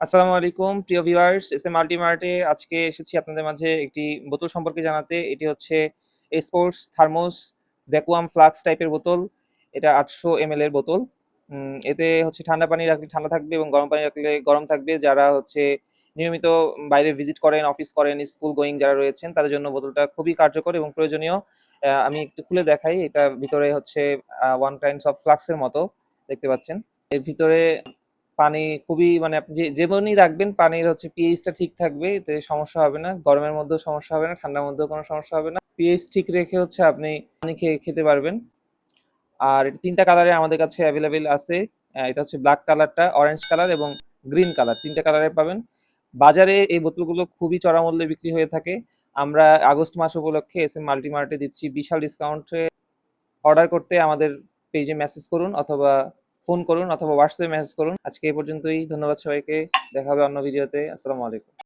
আসসালামু আলাইকুম প্রিয় ভিউয়ার্স, এস এম আল্টিমার্টে আজকে এসেছি আপনাদের মাঝে একটি বোতল সম্পর্কে জানাতে। এটি হচ্ছে স্পোর্টস থার্মোস ভ্যাকুয়াম ফ্লাস্ক টাইপের বোতল। এটা ৮০০ এমএল এর বোতল। এতে হচ্ছে ঠান্ডা পানি রাখলে ঠান্ডা থাকবে এবং গরম পানি রাখলে গরম থাকবে। যারা হচ্ছে নিয়মিত বাইরে ভিজিট করেন, অফিস করেন, স্কুল গোয়িং যারা রয়েছেন তাদের জন্য বোতলটা খুবই কার্যকর এবং প্রয়োজনীয়। আমি একটু খুলে দেখাই। এটা ভিতরে হচ্ছে ওয়ান কাইন্ডস অফ ফ্লাস্ক এর মতো দেখতে পাচ্ছেন। এর ভিতরে পানি খুবই মানে আপনি যেমনই রাখবেন পানির হচ্ছে পিএইচটা ঠিক থাকবে। এতে সমস্যা হবে না। গরমের মধ্যেও সমস্যা হবে না, ঠান্ডার মধ্যেও কোনো সমস্যা হবে না। পিএইচ ঠিক রেখে হচ্ছে আপনি পানি খেতে পারবেন। আর ৩ টা কালারে আমাদের কাছে এভেইলেবল আছে। এটা হচ্ছে ব্লাক কালারটা, অরেঞ্জ কালার এবং গ্রিন কালার ৩ টা কালারে পাবেন। বাজারে এই বোতলগুলো খুবই চড়া মূল্যে বিক্রি হয়ে থাকে। আমরা আগস্ট মাস উপলক্ষে এসএম মাল্টিমার্টে দিচ্ছি বিশাল ডিসকাউন্টে। অর্ডার করতে আমাদের পেজে মেসেজ করুন অথবা ফোন করুন অথবা হোয়াটসঅ্যাপে মেসেজ করুন। আজকে এই পর্যন্তই। ধন্যবাদ সবাইকে। দেখা হবে অন্য ভিডিওতে। আসসালামু আলাইকুম।